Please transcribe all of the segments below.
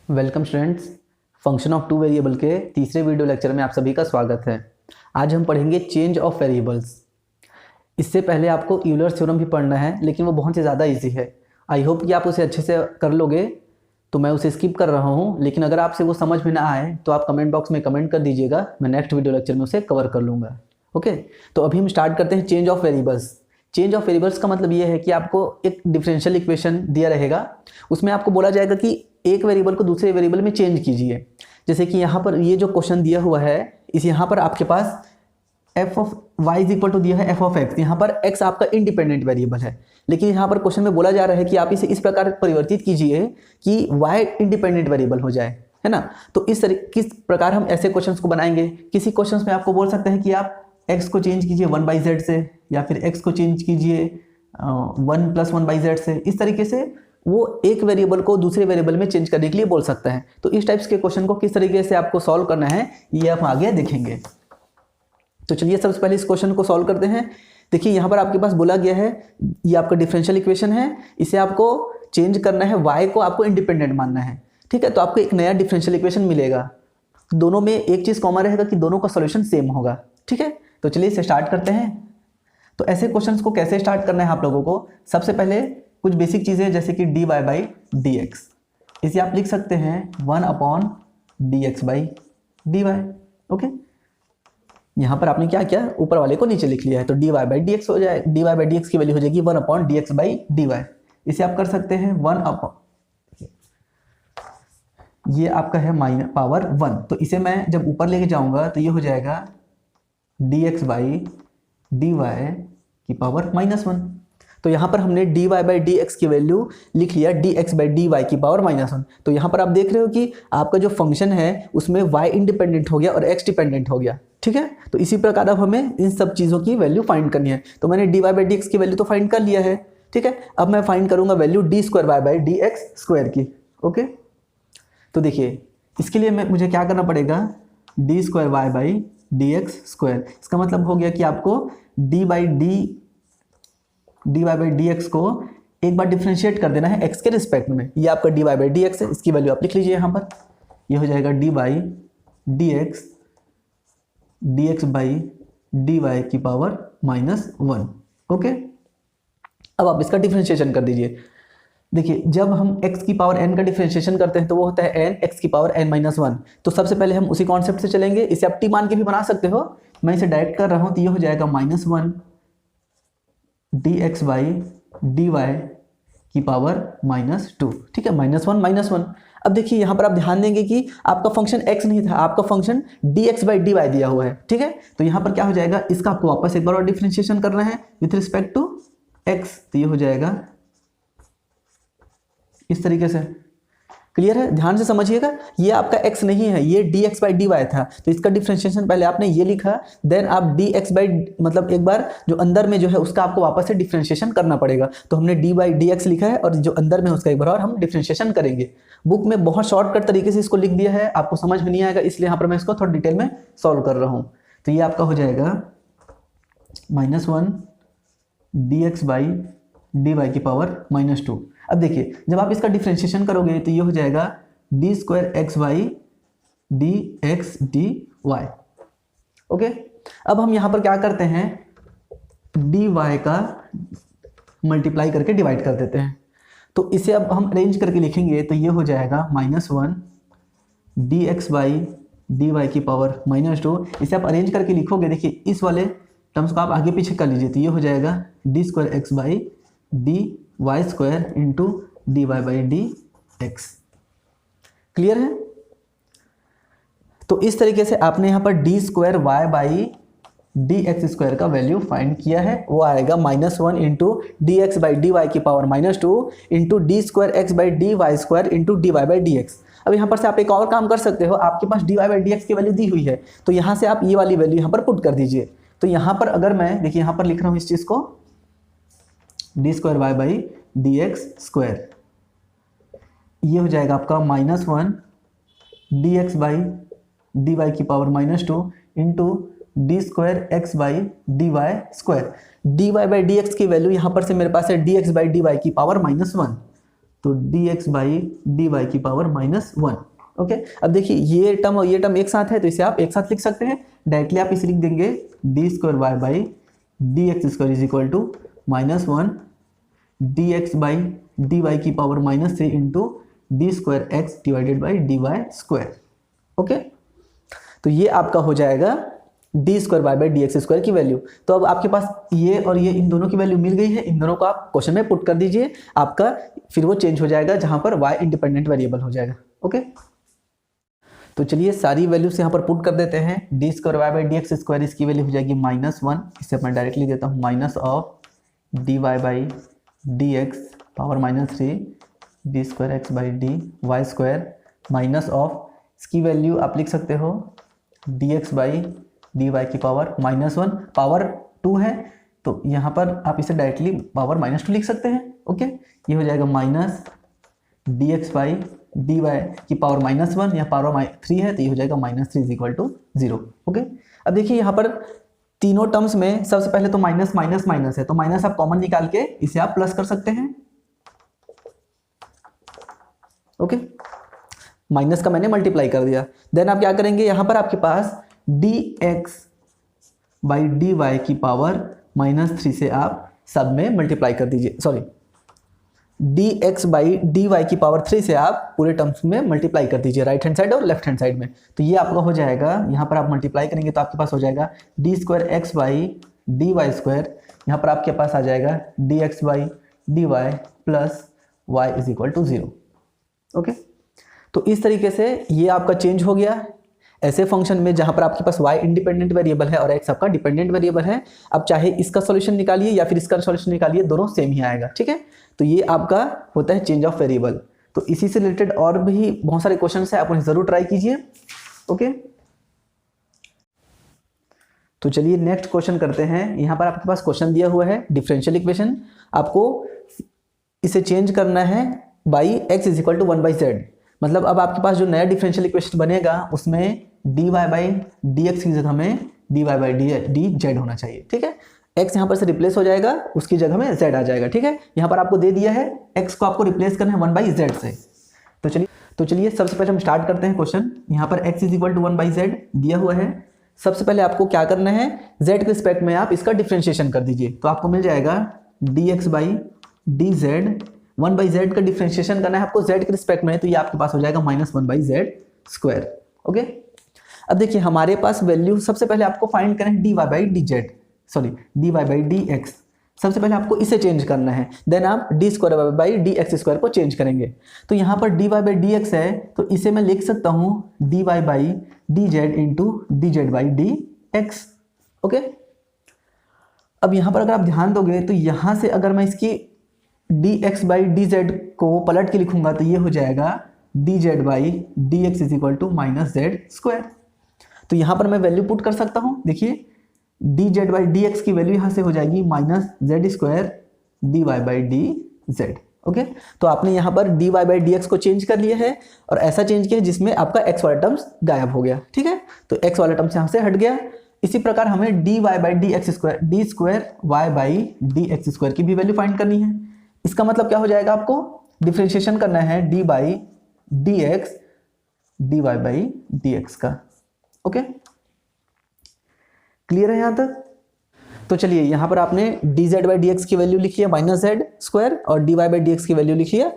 Welcome students, function of two variable के तीसरे video lecture में आप सभी का स्वागत है। आज हम पढ़ेंगे चेंज ऑफ वेरिएबल्स। इससे पहले आपको यूलर्स थ्योरम भी पढ़ना है, लेकिन वो बहुत ही ज़्यादा इजी है। आई होप कि आप उसे अच्छे से कर लोगे, तो मैं उसे स्किप कर रहा हूँ। लेकिन अगर आपसे वो समझ में ना आए तो आप कमेंट बॉक्स में कमेंट कर दीजिएगा, मैं नेक्स्ट वीडियो लेक्चर में उसे कवर कर लूँगा। ओके, तो अभी हम स्टार्ट करते हैं change of variables. Change of variables का मतलब ये है कि आपको एक डिफरेंशियल इक्वेशन दिया रहेगा, उसमें आपको बोला जाएगा कि एक वेरिएबल को दूसरे वेरिएबल में चेंज कीजिए। जैसे कि यहाँ पर ये जो क्वेश्चन दिया हुआ है, इस यहाँ पर आपके पास F of Y is equal to दिया है एफ ऑफ एक्स। यहाँ पर एक्स आपका इंडिपेंडेंट वेरिएबल है, लेकिन यहाँ पर क्वेश्चन में बोला जा रहा है कि आप इसे इस प्रकार परिवर्तित कीजिए कि वाई इंडिपेंडेंट वेरिएबल हो जाए, है ना। तो किस प्रकार हम ऐसे क्वेश्चंस को बनाएंगे। किसी क्वेश्चंस में आपको बोल सकते हैं कि आप x को चेंज कीजिए 1/z से, या फिर x को चेंज कीजिए 1 + 1/z से। इस तरीके से वो एक वेरिएबल को दूसरे वेरिएबल में चेंज करने के लिए बोल सकता है। तो इस टाइप्स के क्वेश्चन को किस तरीके से आपको सॉल्व करना है, ये आप आगे देखेंगे। तो चलिए सबसे पहले इस क्वेश्चन को सॉल्व करते हैं। देखिए यहाँ पर आपके पास बोला गया है, ये आपका डिफरेंशियल इक्वेशन है, इसे आपको चेंज करना है, y को आपको इंडिपेंडेंट मानना है। ठीक है, तो आपको एक नया डिफरेंशियल इक्वेशन मिलेगा। दोनों में एक चीज़ कॉमन रहेगा कि दोनों का सॉल्यूशन सेम होगा। ठीक है, तो चलिए इसे स्टार्ट करते हैं। तो ऐसे क्वेश्चंस को कैसे स्टार्ट करना है आप लोगों को, सबसे पहले कुछ बेसिक चीज़ें जैसे कि dy/dx, इसे आप लिख सकते हैं 1/dx/dy। ओके, यहाँ पर आपने क्या किया, ऊपर वाले को नीचे लिख लिया है, तो dy/dx हो जाए, dy/dx की वैल्यू हो जाएगी 1/dx/dy। इसे आप कर सकते हैं 1/, ये आपका है -1, तो इसे मैं जब ऊपर लेके जाऊंगा तो ये हो जाएगा dx/dy की पावर -1। तो यहाँ पर हमने dy/dx की वैल्यू लिख लिया dx/dy की पावर -1। तो यहाँ पर आप देख रहे हो कि आपका जो फंक्शन है उसमें y इंडिपेंडेंट हो गया और x डिपेंडेंट हो गया। ठीक है, तो इसी प्रकार अब हमें इन सब चीज़ों की वैल्यू फाइंड करनी है। तो मैंने dy/dx की वैल्यू तो फाइंड कर लिया है। ठीक है, अब मैं फाइंड करूंगा वैल्यू d2y/dx²की। ओके, तो देखिए इसके लिए मुझे क्या करना पड़ेगा, d2y/dx²। इसका मतलब हो गया कि आपको dy/dx को एक बार डिफरेंशिएट कर देना है x के रिस्पेक्ट में। ये आपका dy/dx है, इसकी वैल्यू आप लिख लीजिए यहाँ पर, ये हो जाएगा dy/dx dx/dy की पावर -1। ओके, अब आप इसका डिफरेंशिएशन कर दीजिए। देखिए जब हम x की पावर n का डिफरेंशिएशन करते हैं तो वो होता है n x की पावर n-1। तो सबसे पहले हम उसी कॉन्सेप्ट से चलेंगे, इसे आप t मान के भी बना सकते हो, मैं इसे डायरेक्ट कर रहा हूँ। तो ये हो जाएगा -1 dx/dy की पावर -2। ठीक है, -1। अब देखिए यहाँ पर आप ध्यान देंगे कि आपका फंक्शन x नहीं था, आपका फंक्शन dx/dy दिया हुआ है। ठीक है, तो यहाँ पर क्या हो जाएगा, इसका आपको वापस एक बार और डिफरेंशिएशन करना है विथ रिस्पेक्ट टू x। तो ये हो जाएगा इस तरीके से। क्लियर है, ध्यान से समझिएगा, ये आपका x नहीं है, ये dx/dy था। तो इसका डिफरेंशिएशन पहले आपने ये लिखा, देन आप मतलब एक बार जो अंदर में जो है उसका आपको वापस से डिफरेंशिएशन करना पड़ेगा। तो हमने d/dx लिखा है और जो अंदर में उसका एक बार और हम डिफरेंशिएशन करेंगे। बुक में बहुत शॉर्टकट तरीके से इसको लिख दिया है, आपको समझ में नहीं आएगा, इसलिए यहाँ पर मैं इसको थोड़ा डिटेल में सॉल्व कर रहा हूँ। तो ये आपका हो जाएगा -1 dx/dy की पावर -2। अब देखिए जब आप इसका डिफरेंशिएशन करोगे तो ये हो जाएगा d2x/dx/dy। ओके, अब हम यहाँ पर क्या करते हैं, dy का मल्टीप्लाई करके डिवाइड कर देते हैं। तो इसे अब हम अरेंज करके लिखेंगे तो ये हो जाएगा -1 dx/dy की पावर -2। इसे आप अरेंज करके लिखोगे, देखिए इस वाले टर्म्स को आप आगे पीछे कर लीजिए, तो ये हो जाएगा d2x/dy² इंटू dy/dx। क्लियर है, तो इस तरीके से आपने यहाँ पर d2y/dx² का वैल्यू फाइंड किया है। वो आएगा -1 इंटू dx/dy की power -2 into d2x/dy² into dy/dx। अब यहाँ पर से आप एक और काम कर सकते हो, आपके पास dy/dx की वैल्यू दी हुई है, तो यहाँ से आप ये वाली वैल्यू यहाँ पर पुट कर दीजिए। तो यहाँ पर अगर मैं देखिए यहाँ पर लिख रहा हूँ इस चीज़ को d2y/dx², ये हो जाएगा आपका -1 dx/dy की पावर -2 इंटू d2x/dy²। dy/dx की वैल्यू यहाँ पर से मेरे पास है dx/dy की पावर -1। तो dx बाई dy की पावर -1। ओके, अब देखिए ये टर्म और ये टर्म एक साथ है तो इसे आप एक साथ लिख सकते हैं। डायरेक्टली आप इसे लिख देंगे d² by dx² is equal to -1 dx by dy की power -3 into d²x divided by dy²। Okay, तो ये आपका हो जाएगा d² बाई dx² की वैल्यू। तो अब आपके पास ये और ये इन दोनों की वैल्यू मिल गई है, इन दोनों को आप क्वेश्चन में पुट कर दीजिए, आपका फिर वो चेंज हो जाएगा जहां पर y इंडिपेंडेंट वेरिएबल हो जाएगा। ओके, तो चलिए सारी वैल्यूज यहाँ पर पुट कर देते हैं। d² बाई dx² इसकी वैल्यू हो जाएगी -1, इसे मैं डायरेक्टली देता हूँ minus of dy by dx power -3 d²x by dy² minus of इसकी वैल्यू आप लिख सकते हो dx बाई dy की पावर -1, पावर 2 है तो यहाँ पर आप इसे डायरेक्टली पावर -2 लिख सकते हैं। ओके, ये हो जाएगा माइनस dx बाई dy की पावर -1, यहाँ पावर 3 है तो ये हो जाएगा -3 इज इक्वल टू 0। ओके, अब देखिए यहाँ पर तीनों टर्म्स में सबसे पहले तो माइनस माइनस माइनस है, तो माइनस आप कॉमन निकाल के इसे आप प्लस कर सकते हैं। ओके, माइनस का मैंने मल्टीप्लाई कर दिया। देन आप क्या करेंगे, यहाँ पर आपके पास dx बाई dy की पावर -3 से आप सब में मल्टीप्लाई कर दीजिए, सॉरी dx बाई dy की पावर 3 से आप पूरे टर्म्स में मल्टीप्लाई कर दीजिए, राइट हैंड साइड और लेफ्ट हैंड साइड में। तो ये आपका हो जाएगा, यहाँ पर आप मल्टीप्लाई करेंगे तो आपके पास हो जाएगा d²x बाई dy², यहाँ पर आपके पास आ जाएगा dx by dy plus y is equal to 0। Okay, तो इस तरीके से ये आपका चेंज हो गया। ऐसे फंक्शन में जहां पर आपके पास y इंडिपेंडेंट वेरिएबल है और x आपका डिपेंडेंट वेरिएबल है, आप चाहे इसका सॉल्यूशन निकालिए या फिर इसका सॉल्यूशन निकालिए, दोनों सेम ही आएगा। ठीक है, तो ये आपका होता है चेंज ऑफ वेरिएबल। तो इसी से रिलेटेड और भी बहुत सारे क्वेश्चन है, आप उन्हें जरूर ट्राई कीजिए। ओके, तो चलिए नेक्स्ट क्वेश्चन करते हैं। यहाँ पर आपके पास क्वेश्चन दिया हुआ है डिफरेंशियल इक्वेशन, आपको इसे चेंज करना है by x is equal to 1/z। मतलब अब आपके पास जो नया डिफरेंशियल इक्वेशन बनेगा उसमें dy बाई dx की जगह में dy बाई dz होना चाहिए। ठीक है, x यहाँ पर से रिप्लेस हो जाएगा, उसकी जगह में z आ जाएगा। ठीक है, यहाँ पर आपको दे दिया है x को आपको रिप्लेस करना है 1/z से। तो चलिए सबसे पहले हम स्टार्ट करते हैं क्वेश्चन। यहाँ पर x is equal to 1/z दिया हुआ है। सबसे पहले आपको क्या करना है, z के रिस्पेक्ट में आप इसका डिफ्रेंशिएशन कर दीजिए, तो आपको मिल जाएगा dx बाई dz। 1/z का डिफ्रेंशिएशन करना है आपको z के रिस्पेक्ट में, तो ये आपके पास हो जाएगा -1/z²। ओके, अब देखिए हमारे पास वैल्यू सबसे पहले आपको फाइंड करना है dy by dz, sorry dy by dx। सबसे पहले आपको इसे चेंज करना है, देन आप d² बाई dx² को चेंज करेंगे। तो यहाँ पर dy बाई dx है तो इसे मैं लिख सकता हूँ dy by dz into dz by dx। Okay, अब यहाँ पर अगर आप ध्यान दोगे तो यहाँ से अगर मैं इसकी dx बाई dz को पलट के लिखूंगा तो ये हो जाएगा dz by dx is equal to -z²। तो यहाँ पर मैं वैल्यू पुट कर सकता हूँ। देखिए dz बाई dx की वैल्यू यहाँ से हो जाएगी -z² dy by dz। Okay, तो आपने यहाँ पर dy बाई dx को चेंज कर लिया है और ऐसा चेंज किया है जिसमें आपका x वाला टर्म्स गायब हो गया। ठीक है, तो x वाला टर्म्स यहाँ से हट गया। इसी प्रकार हमें dy by dx² d² by dx² की भी वैल्यू फाइंड करनी है। इसका मतलब क्या हो जाएगा, आपको डिफरेंशिएशन करना है dy by dx dy by dx का। ओके, क्लियर है यहाँ तक? तो चलिए यहाँ पर आपने dz बाई dx की वैल्यू लिखी है -z² और dy बाई dx की वैल्यू लिखी है।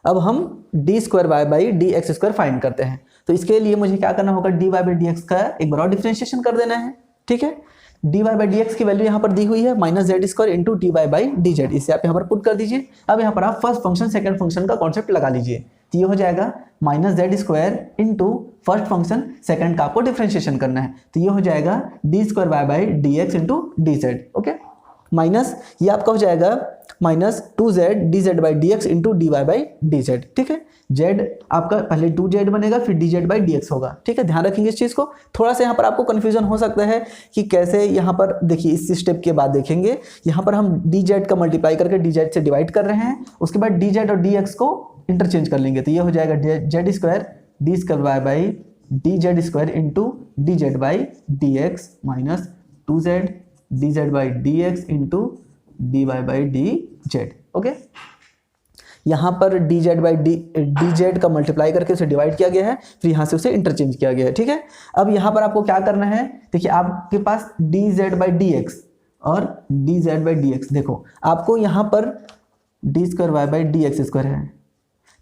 अब हम d² बाई dx² फाइंड करते हैं। तो इसके लिए मुझे क्या करना होगा, dy बाई dx का एक बार और डिफरेंशिएशन कर देना है। ठीक है, dy बाई dx की वैल्यू यहाँ पर दी हुई है -z² into dy by dz, इसे आप यहाँ पर पुट कर दीजिए। अब यहाँ पर आप फर्स्ट फंक्शन सेकंड फंक्शन का कॉन्सेप्ट लगा लीजिए, तो ये हो जाएगा -z² into first function second का आपको डिफरेंशिएशन करना है, तो ये हो जाएगा d² by dx into dz। Okay, minus ये आपका हो जाएगा -2z dz by dx into dy by dz। ठीक है, z आपका पहले 2z बनेगा फिर dz बाई dx होगा। ठीक है, ध्यान रखेंगे इस चीज़ को। थोड़ा सा यहाँ पर आपको कन्फ्यूजन हो सकता है कि कैसे, यहाँ पर देखिए इस स्टेप के बाद देखेंगे, यहाँ पर हम dz का मल्टीप्लाई करके dz से डिवाइड कर रहे हैं, उसके बाद dz और dx को इंटरचेंज कर लेंगे, तो ये हो जाएगा z² d² by dz² into dz by dx minus 2z dz by dx into dy by dz। Okay, यहाँ पर डी जेड का मल्टीप्लाई करके उसे डिवाइड किया गया है, फिर यहाँ से उसे इंटरचेंज किया गया है, ठीक है। अब यहाँ पर आपको क्या करना है, देखिए आपके पास D Z by D X और D Z by D X, देखो आपको यहाँ पर D square Y by D X square है,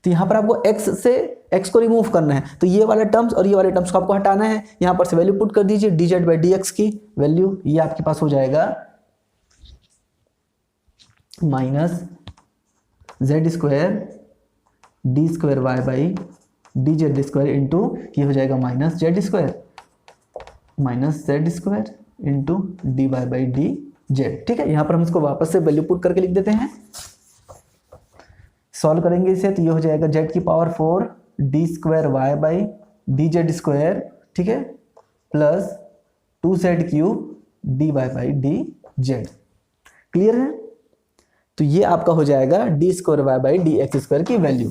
तो यहाँ पर आपको x से x को रिमूव करना है, तो ये वाले टर्म्स और ये वाले टर्म्स को आपको हटाना है। यहाँ पर से वैल्यू पुट कर दीजिए, D Z by D X की वैल्यू ये आपके पास हो जाएगा minus Z square D square Y by D Z square into ये हो जाएगा minus Z square into D Y by D Z, ठीक है। यहाँ पर हम इसको वापस से वैल्यू पुट करके लिख देते हैं, सॉल्व करेंगे इसे, तो ये हो जाएगा जेड की power 4 D square Y by D Z square, ठीक है, plus 2z cube D Y by D Z. Clear है? तो ये आपका हो जाएगा D square Y by D X square की वैल्यू।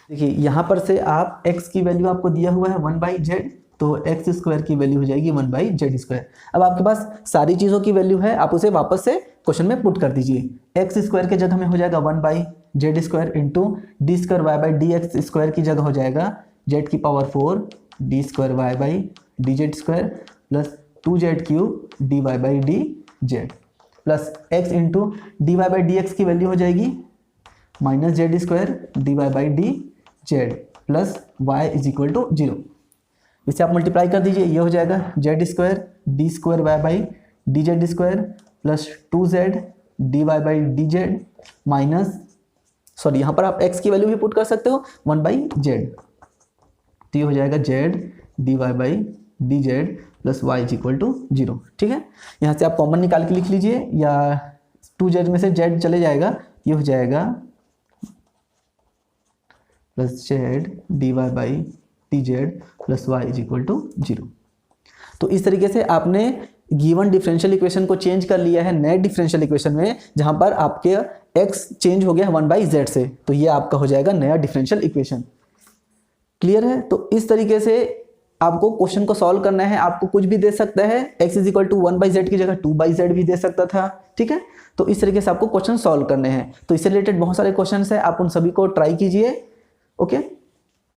देखिए यहाँ पर से आप x की वैल्यू आपको दिया हुआ है 1 बाई जेड, तो एक्स स्क्वायर की वैल्यू हो जाएगी 1 बाई जेड स्क्वायर। अब आपके पास सारी चीज़ों की वैल्यू है, आप उसे वापस से क्वेश्चन में पुट कर दीजिए। एक्स स्क्वायर के जगह हमें हो जाएगा 1 by Z square into D square Y by D X square की जगह हो जाएगा जेड की power 4 D square Y by D Z square plus 2z cube D Y by D Z plus X into D Y by D X की value हो जाएगी minus Z square D Y by D Z plus Y is equal to 0। इसे आप multiply कर दीजिए, ये हो जाएगा Z square D square Y by D Z square plus 2z D Y by D Z minus, sorry यहाँ पर आप x की वैल्यू भी पुट कर सकते हो 1 बाई जेड, तो ये हो जाएगा Z D Y by D Z plus Y is equal to 0, ठीक है। यहाँ से आप कॉमन निकाल के लिख लीजिए, या 2z में से z चले जाएगा, ये हो जाएगा plus Z D Y by D Z plus Y is equal to 0। तो इस तरीके से आपने गिवन डिफरेंशियल इक्वेशन को चेंज कर लिया है नए डिफरेंशियल इक्वेशन में, जहां पर आपके x चेंज हो गया 1 बाई जेड से, तो ये आपका हो जाएगा नया डिफरेंशियल इक्वेशन। क्लियर है? तो इस तरीके से आपको क्वेश्चन को सॉल्व करना है। आपको कुछ भी दे सकता है, x is equal to 1 by Z की जगह 2 बाई जेड भी दे सकता था, ठीक है। तो इस तरीके से आपको क्वेश्चन सॉल्व करने हैं। तो इससे रिलेटेड बहुत सारे क्वेश्चन है, आप उन सभी को ट्राई कीजिए, ओके।